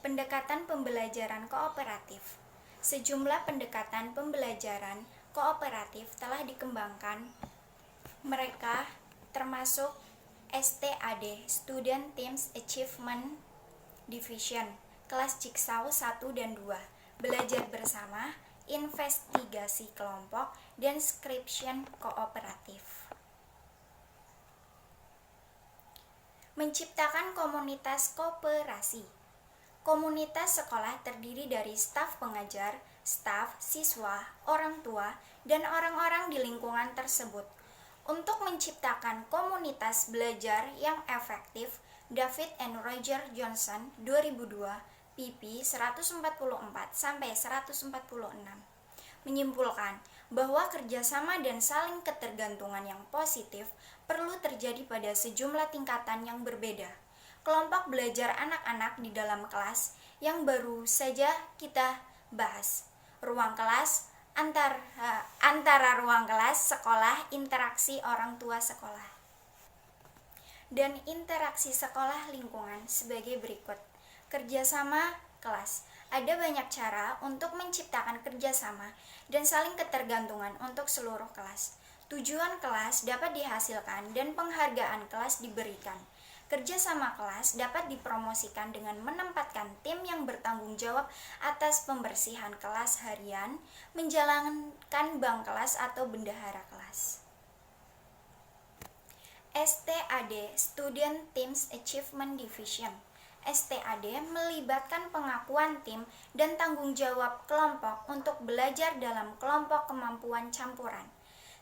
Pendekatan pembelajaran kooperatif. Sejumlah pendekatan pembelajaran kooperatif telah dikembangkan. Mereka termasuk STAD, Student Teams Achievement Division, kelas Jigsaw 1 dan 2, belajar bersama, investigasi kelompok, dan description kooperatif. Menciptakan komunitas kooperasi. Komunitas sekolah terdiri dari staf pengajar, staf, siswa, orang tua, dan orang-orang di lingkungan tersebut. Untuk menciptakan komunitas belajar yang efektif, David and Roger Johnson 2002, pp 144-146, menyimpulkan bahwa kerjasama dan saling ketergantungan yang positif perlu terjadi pada sejumlah tingkatan yang berbeda. Kelompok belajar anak-anak di dalam kelas yang baru saja kita bahas. Ruang kelas, antara ruang kelas, sekolah, interaksi orang tua sekolah. Dan interaksi sekolah lingkungan sebagai berikut. Kerjasama kelas. Ada banyak cara untuk menciptakan kerjasama dan saling ketergantungan untuk seluruh kelas. Tujuan kelas dapat dihasilkan dan penghargaan kelas diberikan. Kerjasama kelas dapat dipromosikan dengan menempatkan tim yang bertanggung jawab atas pembersihan kelas harian, menjalankan bank kelas atau bendahara kelas. STAD, Student Teams Achievement Division. STAD melibatkan pengakuan tim dan tanggung jawab kelompok untuk belajar dalam kelompok kemampuan campuran.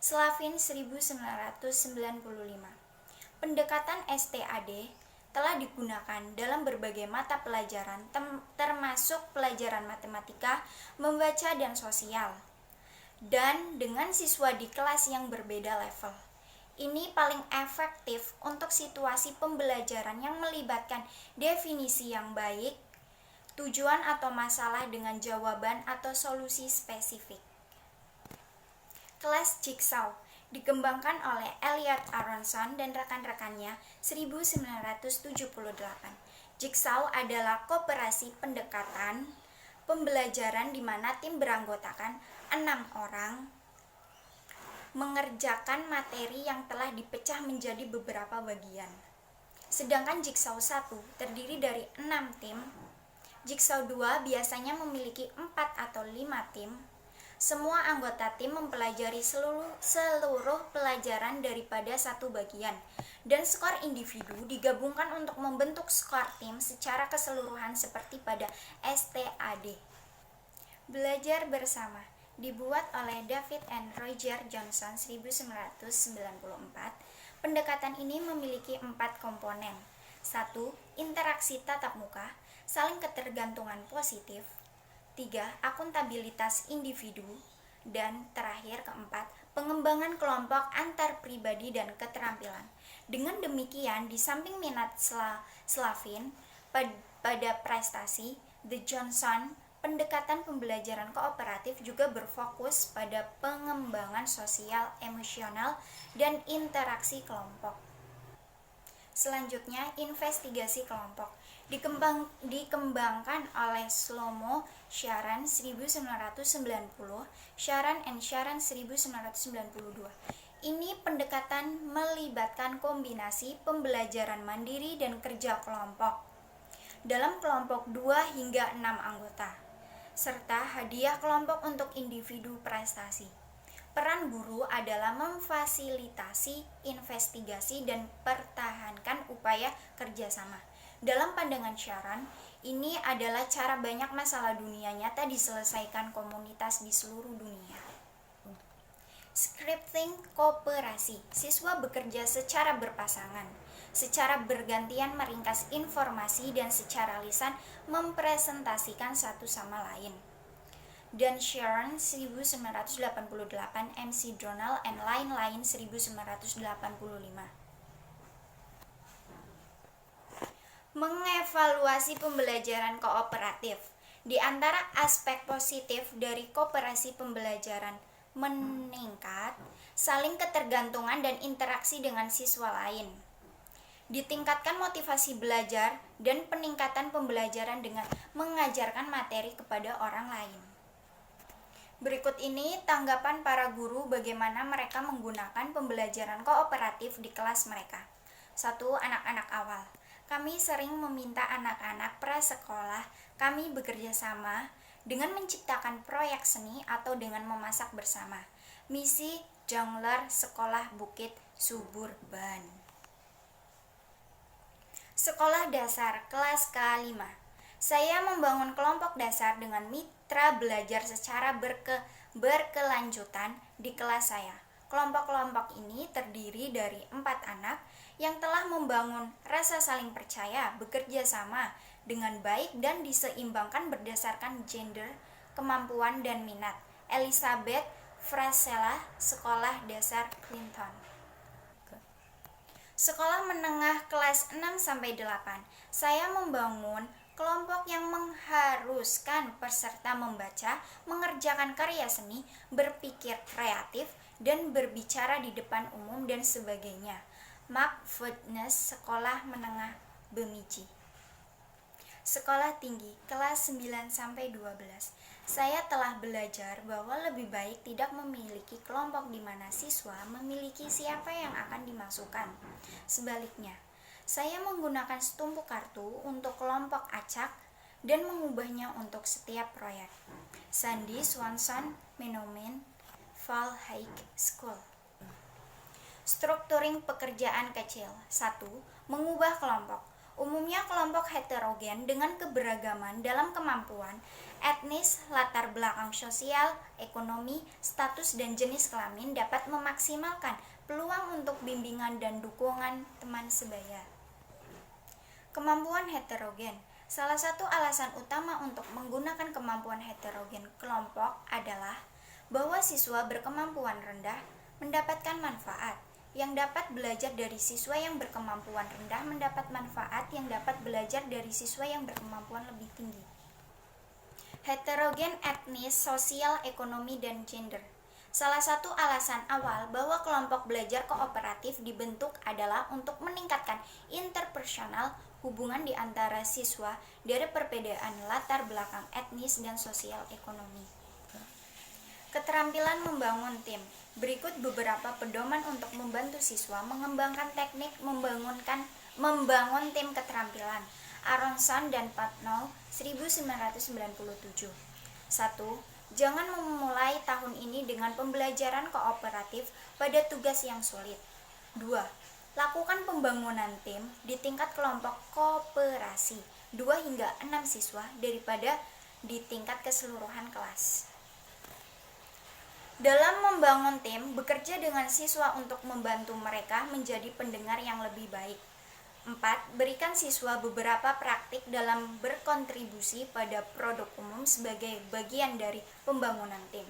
Slavin 1995. Pendekatan STAD telah digunakan dalam berbagai mata pelajaran termasuk pelajaran matematika, membaca, dan sosial, dan dengan siswa di kelas yang berbeda level. Ini paling efektif untuk situasi pembelajaran yang melibatkan definisi yang baik, tujuan atau masalah dengan jawaban atau solusi spesifik. Kelas Jigsaw dikembangkan oleh Elliot Aronson dan rekan-rekannya 1978. Jigsaw adalah kooperasi pendekatan pembelajaran di mana tim beranggotakan 6 orang mengerjakan materi yang telah dipecah menjadi beberapa bagian. Sedangkan Jigsaw 1 terdiri dari 6 tim. Jigsaw 2 biasanya memiliki 4 atau 5 tim. Semua anggota tim mempelajari seluruh pelajaran daripada satu bagian, dan skor individu digabungkan untuk membentuk skor tim secara keseluruhan seperti pada STAD. Belajar bersama dibuat oleh David and Roger Johnson 1994. Pendekatan ini memiliki 4 komponen. 1. Interaksi tatap muka, saling ketergantungan positif. 3. Akuntabilitas individu. Dan terakhir keempat, pengembangan kelompok antar pribadi dan keterampilan. Dengan demikian, di samping minat Slavin pada prestasi, The Johnson, pendekatan pembelajaran kooperatif juga berfokus pada pengembangan sosial, emosional, dan interaksi kelompok. Selanjutnya, investigasi kelompok dikembangkan oleh Shlomo Sharan 1990, Sharan and Sharan 1992. Ini pendekatan melibatkan kombinasi pembelajaran mandiri dan kerja kelompok dalam kelompok 2 hingga 6 anggota, serta hadiah kelompok untuk individu prestasi. Peran guru adalah memfasilitasi investigasi dan pertahankan upaya kerjasama. Dalam pandangan Sharan, ini adalah cara banyak masalah dunia nyata diselesaikan komunitas di seluruh dunia. Scripting kooperasi. Siswa bekerja secara berpasangan, secara bergantian meringkas informasi dan secara lisan mempresentasikan satu sama lain. Dan Sharon 1988, MC Donald and lain-lain 1985. Mengevaluasi pembelajaran kooperatif. Di antara aspek positif dari kooperasi pembelajaran meningkat saling ketergantungan dan interaksi dengan siswa lain. Ditingkatkan motivasi belajar dan peningkatan pembelajaran dengan mengajarkan materi kepada orang lain. Berikut ini tanggapan para guru bagaimana mereka menggunakan pembelajaran kooperatif di kelas mereka. 1. Anak-anak awal. Kami sering meminta anak-anak prasekolah kami bekerja sama dengan menciptakan proyek seni atau dengan memasak bersama. Misi Jongler Sekolah Bukit Suburban. Sekolah dasar kelas K5. Saya membangun kelompok dasar dengan mitra belajar secara berkelanjutan di kelas saya. Kelompok-kelompok ini terdiri dari 4 anak yang telah membangun rasa saling percaya, bekerja sama dengan baik dan diseimbangkan berdasarkan gender, kemampuan, dan minat. Elizabeth Frasella, Sekolah Dasar Clinton. Sekolah menengah kelas 6-8. Saya membangun kelompok yang mengharuskan peserta membaca, mengerjakan karya seni, berpikir kreatif, dan berbicara di depan umum dan sebagainya. Mark Fitness, Sekolah Menengah Bemidji. Sekolah tinggi kelas 9-12. Saya telah belajar bahwa lebih baik tidak memiliki kelompok di mana siswa memiliki siapa yang akan dimasukkan. Sebaliknya, saya menggunakan setumpuk kartu untuk kelompok acak dan mengubahnya untuk setiap proyek. Sandy Swanson, Menomen, Val High School. Strukturing pekerjaan kecil. 1. Mengubah kelompok. Umumnya kelompok heterogen dengan keberagaman dalam kemampuan, etnis, latar belakang sosial, ekonomi, status, dan jenis kelamin dapat memaksimalkan peluang untuk bimbingan dan dukungan teman sebaya. Kemampuan heterogen. Salah satu alasan utama untuk menggunakan kemampuan heterogen kelompok adalah bahwa siswa berkemampuan rendah mendapatkan manfaat, yang dapat belajar dari siswa yang berkemampuan rendah mendapat manfaat yang dapat belajar dari siswa yang berkemampuan lebih tinggi. Heterogen etnis, sosial, ekonomi, dan gender. Salah satu alasan awal bahwa kelompok belajar kooperatif dibentuk adalah untuk meningkatkan interpersonal, hubungan di antara siswa dari perbedaan latar belakang etnis dan sosial ekonomi. Keterampilan membangun tim. Berikut beberapa pedoman untuk membantu siswa mengembangkan teknik membangun tim keterampilan. Aronson dan Patnell, 1997. 1. Jangan memulai tahun ini dengan pembelajaran kooperatif pada tugas yang sulit. 2. Lakukan pembangunan tim di tingkat kelompok kooperasi 2 hingga 6 siswa daripada di tingkat keseluruhan kelas. Dalam membangun tim, bekerja dengan siswa untuk membantu mereka menjadi pendengar yang lebih baik. 4. Berikan siswa beberapa praktik dalam berkontribusi pada produk umum sebagai bagian dari pembangunan tim.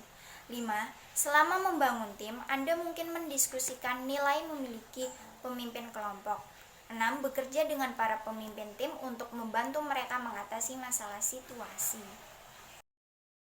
5. Selama membangun tim, Anda mungkin mendiskusikan nilai memiliki pemimpin kelompok. 6. Bekerja dengan para pemimpin tim untuk membantu mereka mengatasi masalah situasi.